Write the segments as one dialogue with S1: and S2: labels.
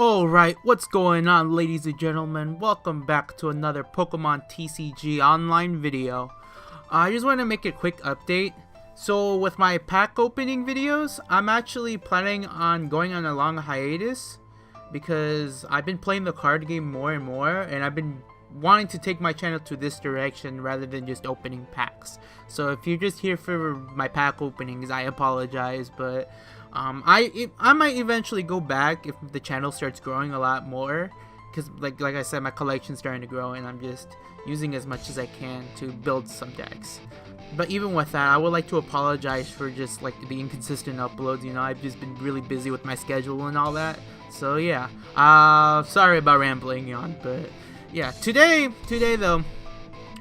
S1: Alright, what's going on, ladies and gentlemen? Welcome back to another Pokemon TCG online video. I just want to make a quick update. So with my pack opening videos, I'm actually planning on going on a long hiatus because I've been playing the card game more and more, and I've been wanting to take my channel to this direction rather than just opening packs. So if you're just here for my pack openings, I apologize, but I might eventually go back if the channel starts growing a lot more, because like I said, my collection's starting to grow and I'm just using as much as I can to build some decks. But even with that, I would like to apologize for just like the inconsistent uploads. You know, I've just been really busy with my schedule and all that. So yeah, sorry about rambling on, but yeah, today though,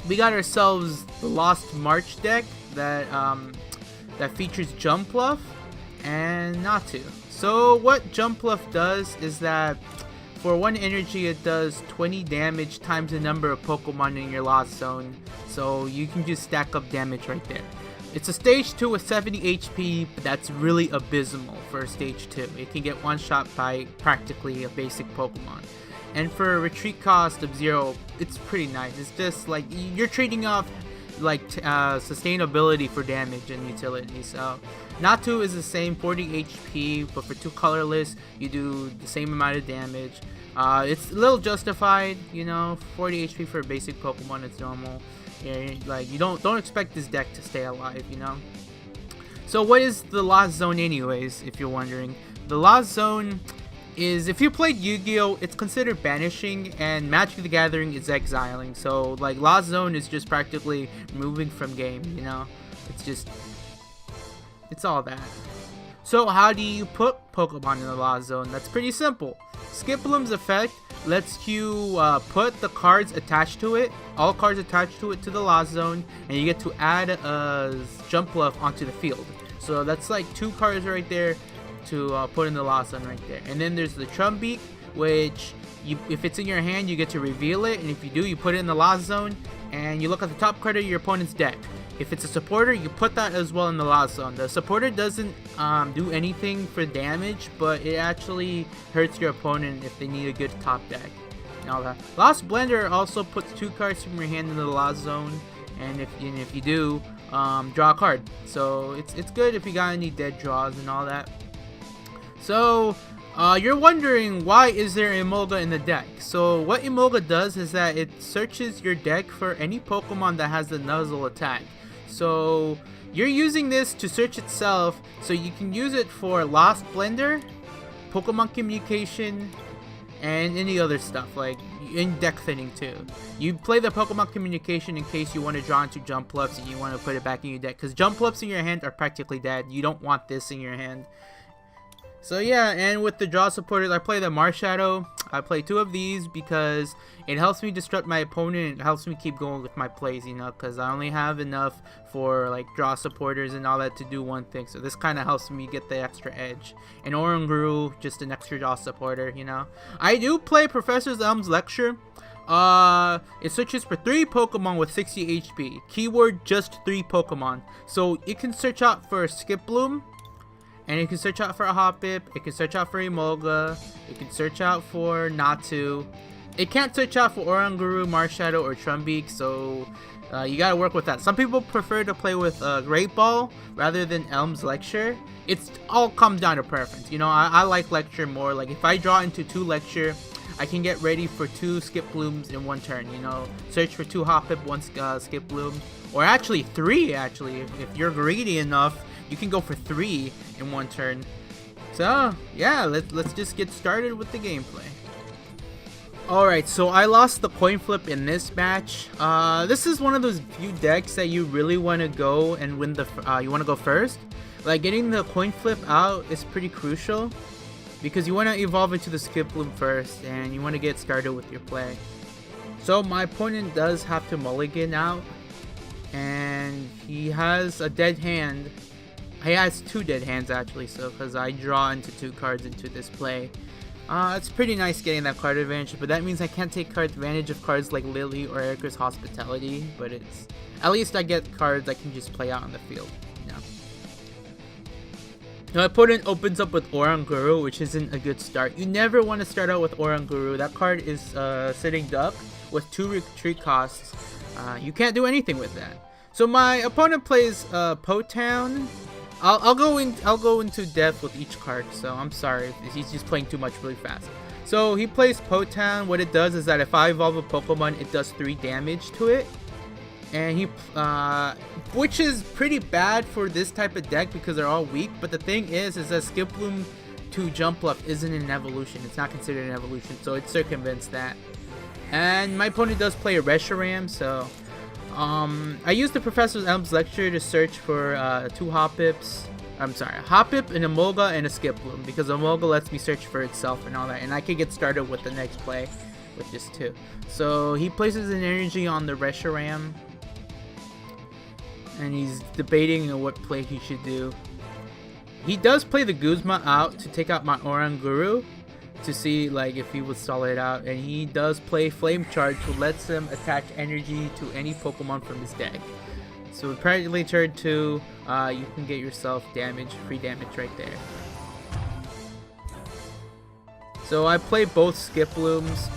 S1: we got ourselves the Lost March deck that that features Jumpluff and Natu. So what Jumpluff does is that for 1 energy it does 20 damage times the number of Pokemon in your Lost Zone. So you can just stack up damage right there. It's a stage 2 with 70 HP, but that's really abysmal for a stage 2. It can get one shot by practically a basic Pokemon. And for a retreat cost of 0, it's pretty nice. It's just like you're trading off like sustainability for damage and utility. So Natu is the same, 40 HP, but for 2 colorless you do the same amount of damage. It's a little justified, you know. 40 HP for a basic Pokemon, it's normal. Yeah, like you don't expect this deck to stay alive, you know. So what is the Lost Zone anyways, if you're wondering? The Lost Zone is, if you played Yu-Gi-Oh, it's considered banishing, and Magic the Gathering is exiling. So like Lost Zone is just practically moving from game, you know. It's all that. So how do you put Pokemon in the Lost Zone? That's pretty simple. Skiploom's effect lets you put the cards attached to it, all cards attached to it, to the Lost Zone, and you get to add a Jumpluff onto the field. So that's like 2 cards right there to put in the Lost Zone right there. And then there's the Trumbeak, which if it's in your hand, you get to reveal it, and if you do, you put it in the Lost Zone, and you look at the top card of your opponent's deck. If it's a supporter, you put that as well in the Lost Zone. The supporter doesn't do anything for damage, but it actually hurts your opponent if they need a good top deck and all that. Lost Blender also puts 2 cards from your hand in the Lost Zone, and if you do, draw a card. So it's good if you got any dead draws and all that. So you're wondering, why is there Emolga in the deck? So what Emolga does is that it searches your deck for any Pokemon that has the Nuzzle attack. So you're using this to search itself, so you can use it for Lost Blender, Pokemon Communication, and any other stuff, like in deck thinning too. You play the Pokemon Communication in case you want to draw into Jumpluffs and you want to put it back in your deck, because Jumpluffs in your hand are practically dead. You don't want this in your hand. So yeah, and with the draw supporters, I play the Marshadow. I play 2 of these because it helps me disrupt my opponent. It helps me keep going with my plays, you know, because I only have enough for like draw supporters and all that to do one thing. So this kind of helps me get the extra edge. And Oranguru, just an extra draw supporter, you know. I do play Professor Elm's Lecture. It searches for 3 Pokemon with 60 HP. Keyword, just 3 Pokemon. So it can search out for Skiploom, and it can search out for a Hoppip, it can search out for Emolga, it can search out for Natu. It can't search out for Oranguru, Marshadow, or Trumbeak, so you gotta work with that. Some people prefer to play with Great Ball rather than Elm's Lecture. It's all comes down to preference. You know, I like Lecture more. Like if I draw into 2 Lecture, I can get ready for 2 Skiplooms in 1 turn, you know. Search for 2 Hoppip, 1 Skiploom, or actually 3 actually. If you're greedy enough, you can go for 3 in 1 turn. So yeah, let's just get started with the gameplay. Alright, so I lost the coin flip in this match. This is one of those few decks that you really want to go and win the you want to go first. Like getting the coin flip out is pretty crucial, because you want to evolve into the Skiploom first and you want to get started with your play. So my opponent does have to mulligan out, and he has a dead hand. He has 2 dead hands actually, so because I draw into 2 cards into this play. It's pretty nice getting that card advantage, but that means I can't take card advantage of cards like Lily or Erica's Hospitality, but it's at least I get cards I can just play out on the field, you know. My opponent opens up with Oranguru, which isn't a good start. You never want to start out with Oranguru. That card is sitting duck with 2 retreat costs. You can't do anything with that. So my opponent plays Potown. I'll go into depth with each card. So I'm sorry, he's just playing too much really fast. So he plays Potown. What it does is that if I evolve a Pokemon, it does 3 damage to it. And he, which is pretty bad for this type of deck because they're all weak. But the thing is that Skiploom to Jumpluff isn't an evolution. It's not considered an evolution, so it circumvents that. And my opponent does play a Reshiram, so I used the Professor Elm's lecture to search for 2 Hoppips. I'm sorry, Hoppip, an Emolga, and a Skiploom, because Emolga lets me search for itself and all that, and I can get started with the next play with just 2. So he places an energy on the Reshiram. And he's debating on what play he should do. He does play the Guzma out to take out my Oranguru to see like if he would stall it out. And he does play Flame Charge, which lets him attach energy to any Pokemon from his deck. So practically turn 2, you can get yourself damage, free damage right there. So I play both Skiplooms.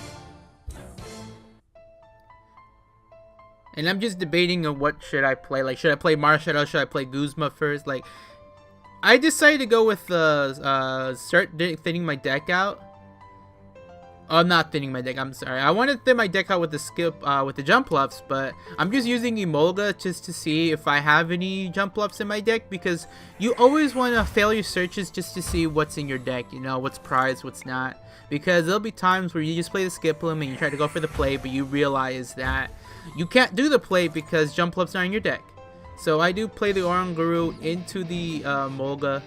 S1: And I'm just debating on what should I play. Like, should I play Marshadow? Should I play Guzma first? Like, I decided to go with start thinning my deck out. Oh, I'm not thinning my deck. I'm sorry. I want to thin my deck out with the with the Jumpluffs, but I'm just using Emolga just to see if I have any Jumpluffs in my deck, because you always want to fail your searches just to see what's in your deck. You know, what's prized, what's not. Because there'll be times where you just play the Skiploom and you try to go for the play, but you realize that you can't do the play because Jumpluff's not in your deck. So I do play the Oranguru into the Molga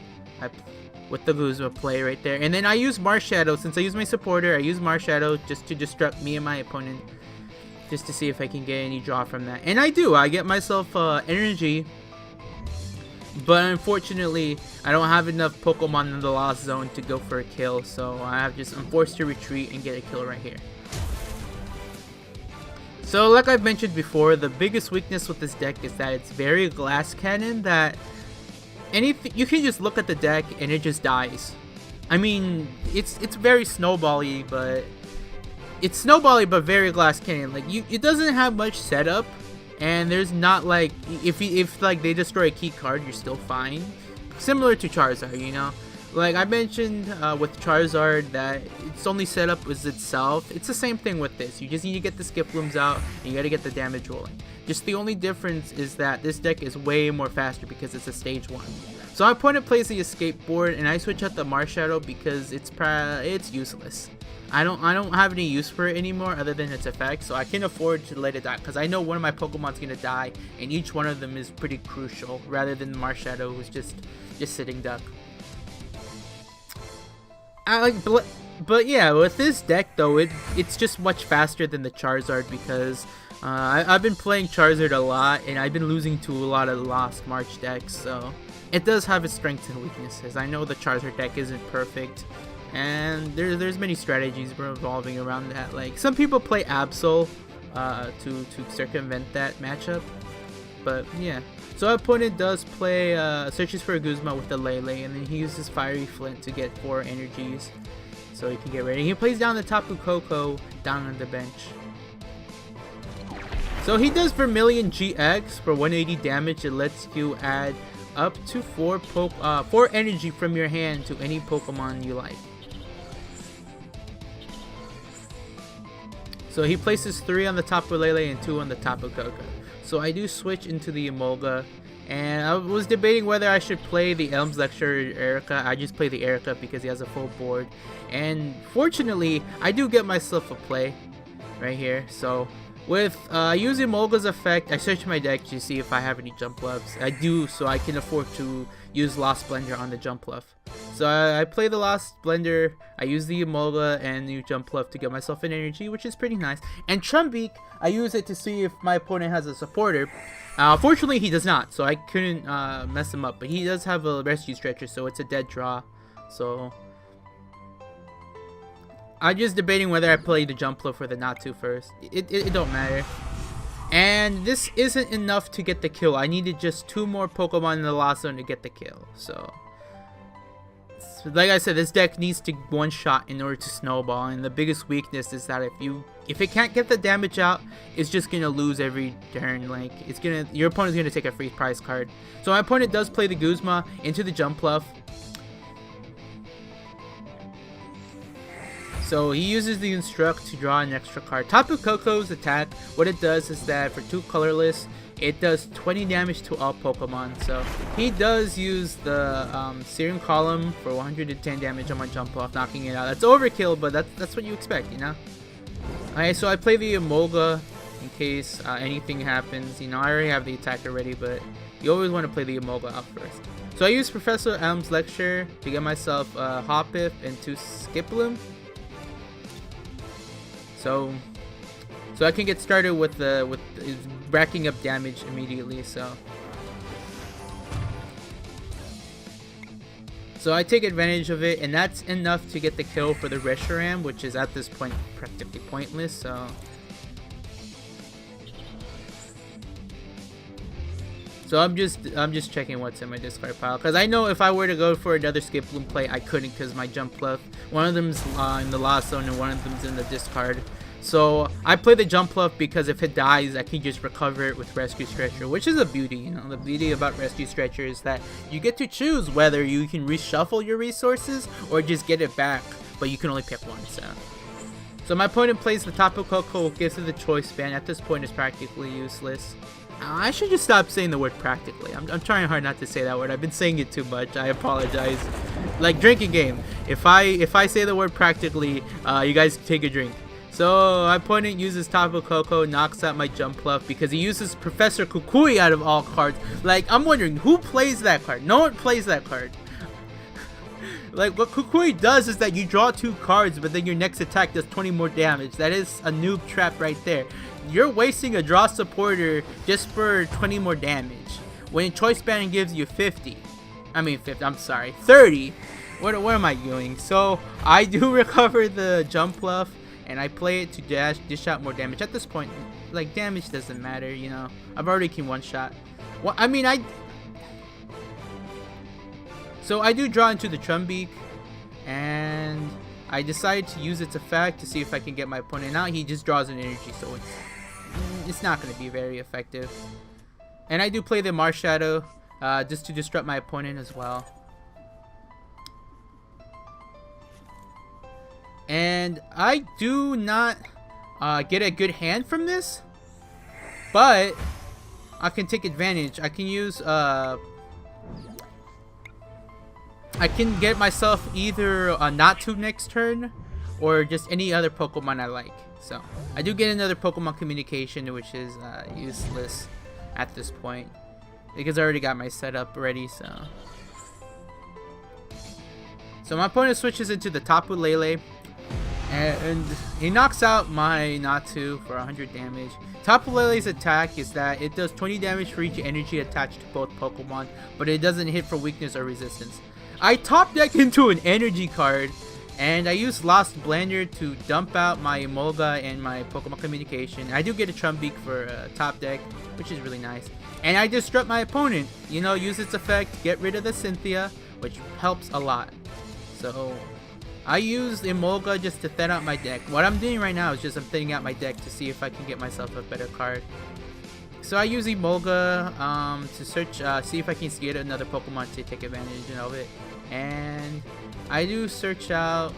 S1: with the Guzma play right there. And then I use Marshadow. Since I use my supporter, I use Marshadow just to disrupt me and my opponent. Just to see if I can get any draw from that. And I do. I get myself energy. But unfortunately, I don't have enough Pokemon in the Lost Zone to go for a kill. So I'm forced to retreat and get a kill right here. So like I've mentioned before, the biggest weakness with this deck is that it's very glass cannon, that anything you can just look at the deck and it just dies. I mean, it's very snowbally, but very glass cannon. Like it doesn't have much setup, and there's not like if like they destroy a key card, you're still fine. Similar to Charizard, you know. Like I mentioned with Charizard that its only setup is itself. It's the same thing with this. You just need to get the Skiplooms out and you gotta get the damage rolling. Just the only difference is that this deck is way more faster because it's a stage 1. So my opponent plays the Escape board and I switch out the Marshadow because it's useless. I don't have any use for it anymore other than its effect, so I can afford to let it die because I know one of my Pokemon's gonna die and each one of them is pretty crucial rather than Marshadow who's just sitting duck. But yeah, with this deck though, it's just much faster than the Charizard because I've been playing Charizard a lot and I've been losing to a lot of Lost March decks, so it does have its strengths and weaknesses. I know the Charizard deck isn't perfect, and there's many strategies revolving around that. Like some people play Absol to circumvent that matchup, but yeah. So our opponent does play searches for a Guzma with the Lele, and then he uses Fiery Flint to get 4 energies, so he can get ready. He plays down the Tapu Koko down on the bench. So he does Vermilion GX for 180 damage. It lets you add up to 4 energy from your hand to any Pokemon you like. So he places 3 on the Tapu Lele and 2 on the Tapu Koko. So I do switch into the Emolga, and I was debating whether I should play the Elms Lecture or Erica. I just play the Erica because he has a full board, and fortunately I do get myself a play right here. So with using Emolga's effect, I search my deck to see if I have any Jumpluffs. I do, so I can afford to use Lost Splendor on the Jumpluff. So I play the Lost Splendor, I use the Emolga and the Jumpluff to get myself an energy, which is pretty nice. And Trumbeak, I use it to see if my opponent has a supporter. Fortunately, he does not, so I couldn't mess him up. But he does have a Rescue Stretcher, so it's a dead draw. So I'm just debating whether I play the Jumpluff or the Natu first. It don't matter. And this isn't enough to get the kill. I needed just 2 more Pokemon in the Lost Zone to get the kill. So like I said, this deck needs to one-shot in order to snowball, and the biggest weakness is that if it can't get the damage out, it's just gonna lose every turn. Like your opponent's gonna take a free prize card. So my opponent does play the Guzma into the jump bluff. So he uses the Instruct to draw an extra card. Tapu Koko's attack, what it does is that for 2 colorless, it does 20 damage to all Pokemon. So he does use the Serum Column for 110 damage on my jump off, knocking it out. That's overkill, but that's what you expect, you know? Okay, so I play the Emolga in case anything happens. You know, I already have the attacker ready, but you always want to play the Emolga out first. So I use Professor Elm's Lecture to get myself Hoppip and 2 Skiploom. So I can get started with racking up damage immediately. So I take advantage of it, and that's enough to get the kill for the Reshiram, which is at this point practically pointless. So I'm just checking what's in my discard pile, because I know if I were to go for another Skiploom play, I couldn't, because my jump bluff, one of them's in the lost zone and one of them's in the discard. So I play the jump bluff because if it dies, I can just recover it with Rescue Stretcher, which is a beauty. You know, the beauty about Rescue Stretcher is that you get to choose whether you can reshuffle your resources or just get it back, but you can only pick one. So my opponent plays the Tapu Koko, gives it the choice band. At this point, it's practically useless. I should just stop saying the word practically. I'm trying hard not to say that word. I've been saying it too much. I apologize. Like drinking game. If I say the word practically, you guys take a drink. So my opponent uses Tapu Koko, knocks out my jump bluff because he uses Professor Kukui out of all cards. Like, I'm wondering who plays that card. No one plays that card. Like, what Kukui does is that you draw 2 cards, but then your next attack does 20 more damage. That is a noob trap right there. You're wasting a draw supporter just for 20 more damage, when choice banding gives you 50. I mean 50, I'm sorry, 30. What am I doing? So I do recover the jump bluff, and I play it to dish out more damage. At this point, like, damage doesn't matter, you know. I've already can one-shot. Well, I mean, So I do draw into the Trumbeak, and I decide to use its effect to see if I can get my opponent out. He just draws an energy, so it's not going to be very effective. And I do play the Marshadow just to disrupt my opponent as well. And I do not get a good hand from this, but I can take advantage. I can use I can get myself either a Natu next turn or just any other Pokemon I like. So I do get another Pokemon Communication, which is useless at this point because I already got my setup ready. So my opponent switches into the Tapu Lele, and he knocks out my Natu for 100 damage. Tapu Lele's attack is that it does 20 damage for each energy attached to both Pokemon, but it doesn't hit for weakness or resistance. I top deck into an energy card, and I use Lost Blender to dump out my Emolga and my Pokemon Communication. I do get a Trumbeak for top deck, which is really nice. And I disrupt my opponent, you know, use its effect, get rid of the Cynthia, which helps a lot. So I use Emolga just to thin out my deck. What I'm doing right now is just I'm thinning out my deck to see if I can get myself a better card. So I use Emolga to search, see if I can get another Pokemon to take advantage of it. And I do search out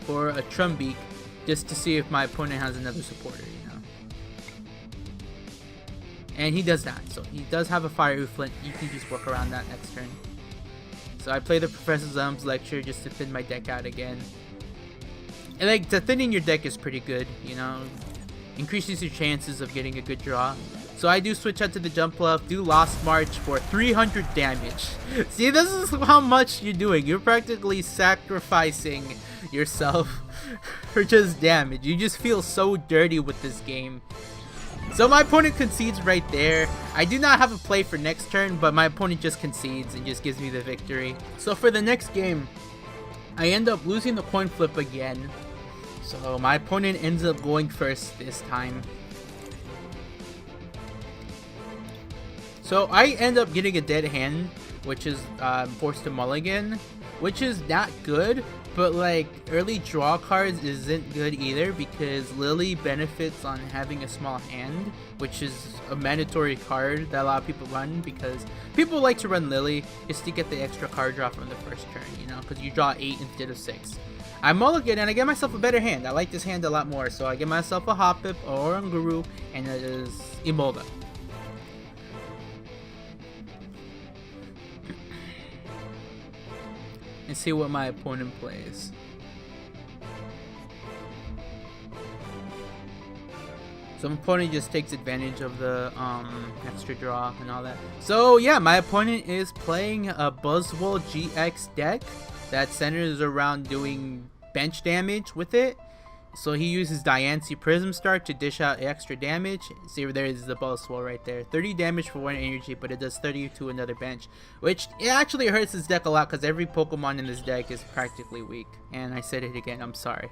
S1: for a Trumbeak just to see if my opponent has another supporter, you know. And he does not. So he does have a Fire Flint. You can just work around that next turn. So I play the Professor Elm's Lecture just to thin my deck out again. And like, the thinning your deck is pretty good, you know. Increases your chances of getting a good draw. So I do switch out to the jump bluff, do Lost March for 300 damage. See, this is how much you're doing. You're practically sacrificing yourself for just damage. You just feel so dirty with this game. So my opponent concedes right there. I do not have a play for next turn, but my opponent just concedes and just gives me the victory. So for the next game, I end up losing the coin flip again. So my opponent ends up going first this time. So I end up getting a dead hand, which is forced to mulligan, which is not good. But like early draw cards isn't good either, because Lily benefits on having a small hand, which is a mandatory card that a lot of people run, because people like to run Lily just to get the extra card draw from the first turn, you know, because you draw 8 instead of 6. I mulligan and I get myself a better hand. I like this hand a lot more, so I get myself a Hoppip or a Guru, and it is Emolga. And see what my opponent plays. So my opponent just takes advantage of the extra draw and all that. So yeah, my opponent is playing a Buzzwole GX deck that centers around doing bench damage with it. So he uses Diancie Prism Star to dish out extra damage. See, there is the Buzzwole right there. 30 damage for 1 energy, but it does 30 to another bench. Which, it actually hurts his deck a lot, because every Pokemon in this deck is practically weak. And I said it again, I'm sorry.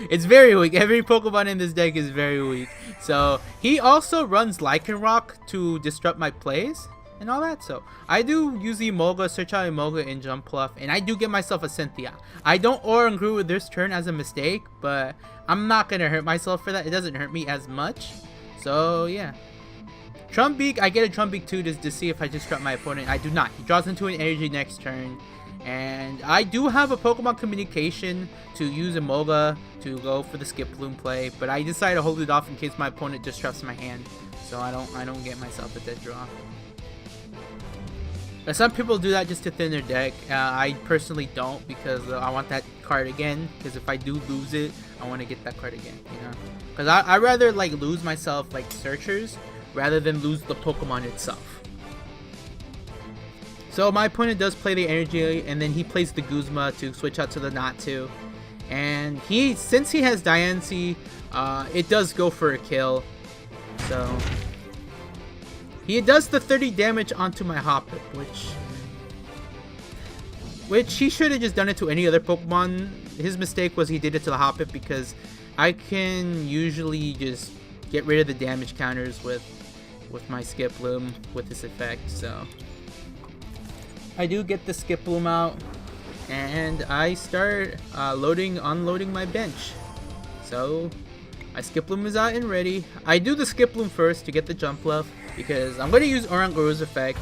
S1: It's very weak. Every Pokemon in this deck is very weak. So, he also runs Lycanroc to disrupt my plays and all that. So I do use Emolga, search out Emolga in Jumpluff, and I do get myself a Cynthia. I don't Oranguru with this turn as a mistake, but I'm not gonna hurt myself for that. It doesn't hurt me as much. So yeah. Trumbeak, I get a Trumbeak too to see if I disrupt my opponent. I do not. He draws into an energy next turn. And I do have a Pokemon Communication to use Emolga to go for the Skip Bloom play, but I decided to hold it off in case my opponent disrupts my hand, so I don't get myself a dead draw. But some people do that just to thin their deck. I personally don't, because I want that card again. Because if I do lose it, I want to get that card again, you know. Because I rather like lose myself like Searchers rather than lose the Pokemon itself. So my opponent does play the Energy, and then he plays the Guzma to switch out to the Natu. And since he has Diancie, it does go for a kill. So he does the 30 damage onto my Hoppip, which he should have just done it to any other Pokemon. His mistake was he did it to the Hoppip, because I can usually just get rid of the damage counters with my Skip Bloom with this effect. So I do get the Skip Bloom out, and I start unloading my bench. So my Skip Bloom is out and ready. I do the Skip Bloom first to get the Jumpluff, because I'm going to use Oranguru's effect.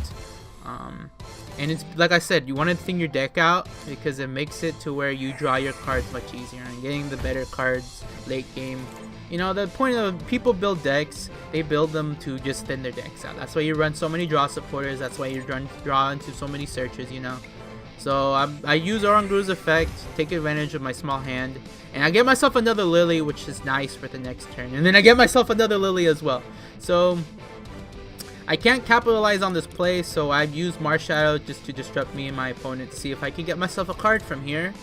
S1: And it's like I said, you want to thin your deck out, because it makes it to where you draw your cards much easier and getting the better cards late game. You know, the point of people build decks, they build them to just thin their decks out. That's why you run so many draw supporters. That's why you draw into so many searches, you know. So I use Oranguru's effect, take advantage of my small hand, and I get myself another Lily, which is nice for the next turn. And then I get myself another Lily as well. So I can't capitalize on this play, so I've used Marshadow just to disrupt me and my opponent to see if I can get myself a card from here.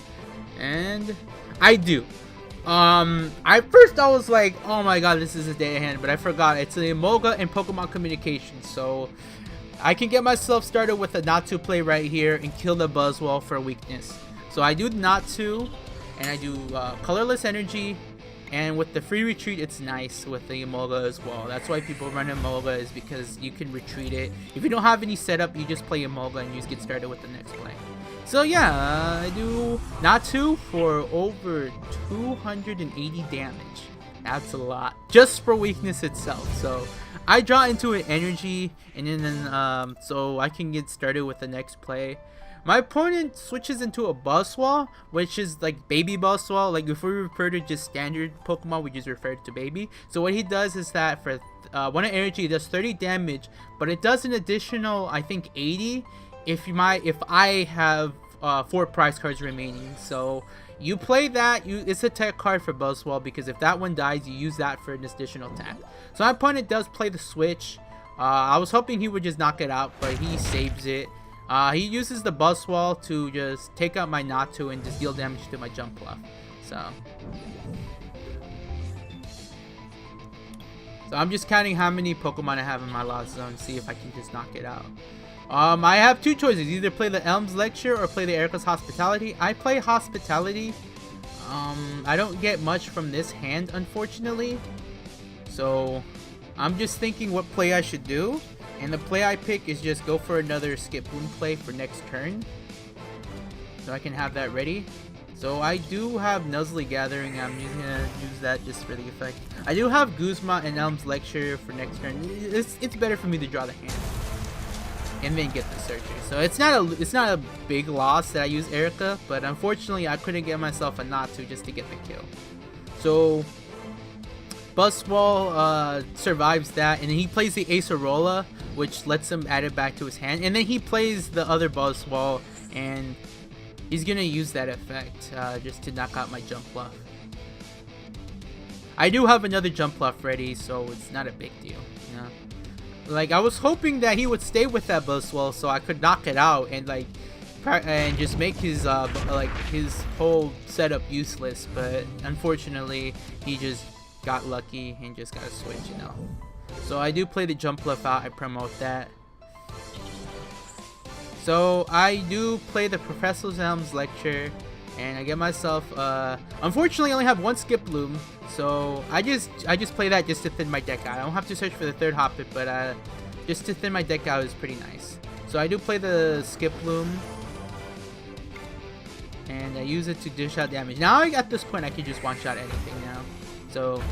S1: And I do. I was like, oh my god, this is a day hand, but I forgot it's an Emolga and Pokemon Communication, so I can get myself started with a Natu play right here and kill the Buzzwole for weakness. So I do Natu, and I do Colorless Energy, and with the free retreat, it's nice with the Emolga as well. That's why people run Emolga, is because you can retreat it. If you don't have any setup, you just play Emolga and you just get started with the next play. So yeah, I do Natu for over 280 damage. That's a lot, just for weakness itself. So I draw into an energy, and then so I can get started with the next play. My opponent switches into a Buzzwole, which is like baby Buzzwole. Like if we refer to just standard Pokemon, we just refer to baby. So what he does is that for one energy, it does 30 damage, but it does an additional, I think, 80 if I have 4 prize cards remaining. So you play that, it's a tech card for Buzzwole, because if that one dies, you use that for an additional attack. So my opponent does play the switch. I was hoping he would just knock it out, but he saves it. He uses the Buzzwole to just take out my Natu and just deal damage to my Jumpluff. So I'm just counting how many Pokemon I have in my Lost Zone, see if I can just knock it out. I have 2 choices, either play the Elms Lecture or play the Erica's Hospitality. I play Hospitality. I don't get much from this hand, unfortunately. So I'm just thinking what play I should do. And the play I pick is just go for another Skip Bloom play for next turn. So I can have that ready. So I do have Nuzzly Gathering. I'm just gonna use that just for the effect. I do have Guzma and Elm's Lecture for next turn. It's better for me to draw the hand and then get the Searcher. So it's not a big loss that I use Erica, but unfortunately I couldn't get myself a Natu just to get the kill. So Buzzwole survives that, and then he plays the Acerola, which lets him add it back to his hand, and then he plays the other Buzzwole, and he's gonna use that effect just to knock out my Jump Bluff. I do have another Jump Bluff ready, so it's not a big deal, you know? Like, I was hoping that he would stay with that Buzzwole so I could knock it out and just make his his whole setup useless, but unfortunately he just got lucky and just got a switch, you know. So I do play the Jump Bluff out. I promote that. So I do play the Professor Elm's Lecture, and I get myself unfortunately I only have one Skip Bloom, so I just play that just to thin my deck out. I don't have to search for the third Hoppip, but just to thin my deck out is pretty nice. So I do play the Skip Bloom, and I use it to dish out damage. Now at this point I can just one shot anything now. So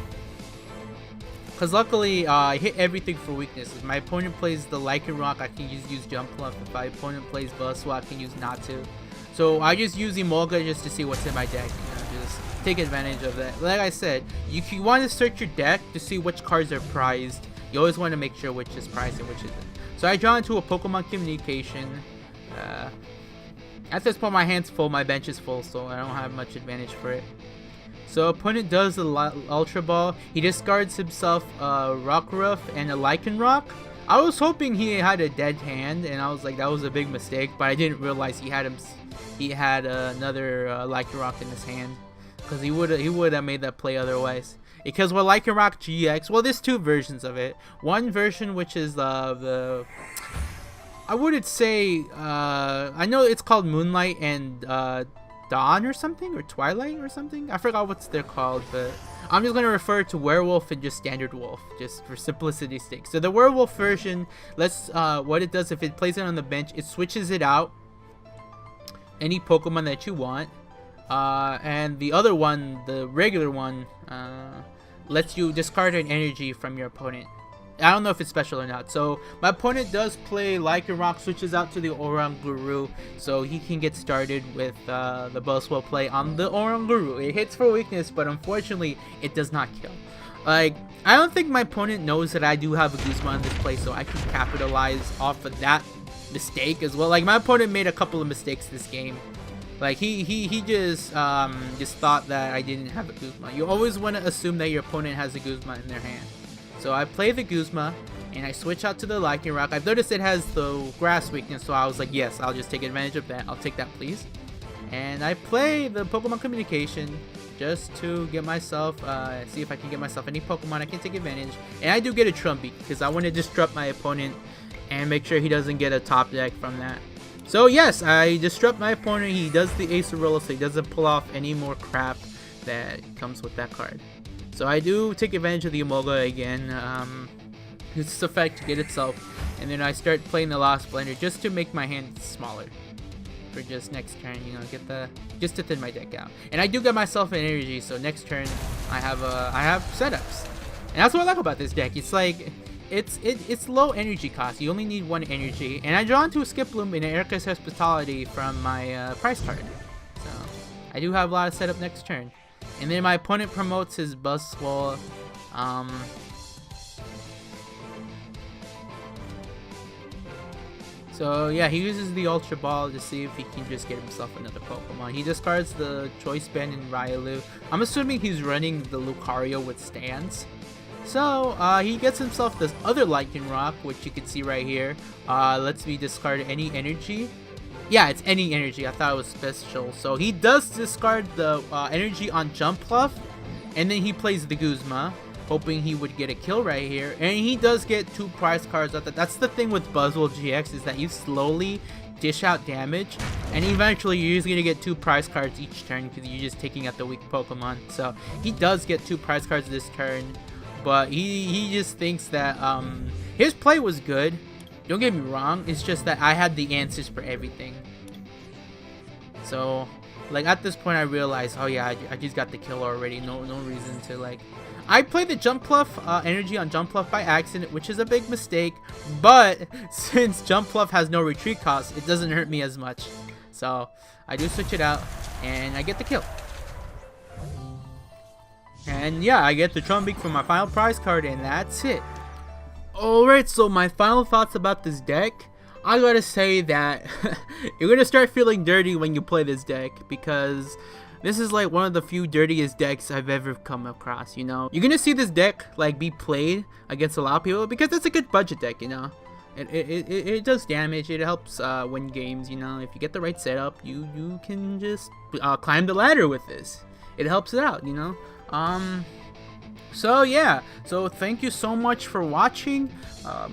S1: because luckily I hit everything for weakness. If my opponent plays the Lycanroc, I can just use Jump Bluff. If my opponent plays Buzzwole, I can use Natu. So I just use Emolga just to see what's in my deck, you know, just take advantage of that. Like I said, you want to search your deck to see which cards are prized. You always want to make sure which is prized and which isn't. So I draw into a Pokemon Communication. At this point my hand's full, my bench is full, so I don't have much advantage for it. So opponent does the Ultra Ball. He discards himself a Rockruff and a Lycanroc. I was hoping he had a dead hand, and I was like, that was a big mistake, but I didn't realize he had another Lycanroc in his hand, because he would have made that play otherwise. Because with Lycanroc GX, well, there's two versions of it. One version which is the I wouldn't say I know it's called Moonlight and Dawn or something, or Twilight or something. I forgot what they're called, but I'm just gonna refer to Werewolf and just Standard Wolf, just for simplicity's sake. So the Werewolf version, what it does, if it plays it on the bench, it switches it out any Pokemon that you want, and the other one, the regular one, lets you discard an energy from your opponent. I don't know if it's special or not. So my opponent does play Lycanroc, switches out to the Oranguru, so he can get started with the Buzzwole play on the Oranguru. It hits for weakness, but unfortunately it does not kill. Like, I don't think my opponent knows that I do have a Guzma in this play, so I can capitalize off of that mistake as well. Like, my opponent made a couple of mistakes this game. Like, he just thought that I didn't have a Guzma. You always want to assume that your opponent has a Guzma in their hand. So I play the Guzma, and I switch out to the Lycanroc. I've noticed it has the grass weakness, so I was like, yes, I'll just take advantage of that. I'll take that, please. And I play the Pokemon Communication just to get myself, see if I can get myself any Pokemon I can take advantage. And I do get a Trumbeak, because I want to disrupt my opponent and make sure he doesn't get a top deck from that. So yes, I disrupt my opponent. He does the Acerola, so he doesn't pull off any more crap that comes with that card. So I do take advantage of the Emolga again, its effect to get itself, and then I start playing the Lost Blender just to make my hand smaller for just next turn, you know, just to thin my deck out. And I do get myself an energy, so next turn I have setups, and that's what I like about this deck. It's like it's low energy cost. You only need one energy, and I draw into a Skip Bloom and an Erica's Hospitality from my prize card. So I do have a lot of setup next turn. And then my opponent promotes his Buzzwole. So yeah, he uses the Ultra Ball to see if he can just get himself another Pokemon. He discards the Choice Band and Riolu. I'm assuming he's running the Lucario with Stance. So he gets himself this other Lycanroc, which you can see right here. Lets me discard any energy. Yeah, it's any energy. I thought it was special. So he does discard the energy on Jump Bluff, and then he plays the Guzma, hoping he would get a kill right here. And he does get 2 prize cards. That's the thing with Buzzwole GX, is that you slowly dish out damage, and eventually you're just going to get 2 prize cards each turn because you're just taking out the weak Pokemon. So he does get 2 prize cards this turn, but he just thinks that his play was good. Don't get me wrong, it's just that I had the answers for everything. So, like, at this point I realized, oh yeah, I just got the kill already. No reason to, like... I played the Jump Pluff energy on Jump Pluff by accident, which is a big mistake. But, since Jump Pluff has no retreat cost, it doesn't hurt me as much. So, I do switch it out, and I get the kill. And yeah, I get the Trumbeak for my final prize card, and that's it. Alright, so my final thoughts about this deck. I gotta say that you're gonna start feeling dirty when you play this deck, because this is like one of the few dirtiest decks I've ever come across, you know. You're gonna see this deck like be played against a lot of people because it's a good budget deck, you know. It does damage, it helps win games, you know. If you get the right setup, you can just climb the ladder with this. It helps it out, you know. So yeah, so thank you so much for watching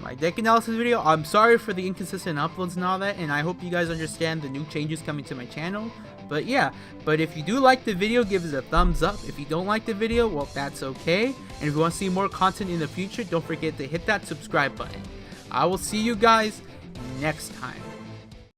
S1: my deck analysis video. I'm sorry for the inconsistent uploads and all that, and I hope you guys understand the new changes coming to my channel. But yeah, but if you do like the video, give us a thumbs up. If you don't like the video, well, that's okay. And if you want to see more content in the future, don't forget to hit that subscribe button. I will see you guys next time.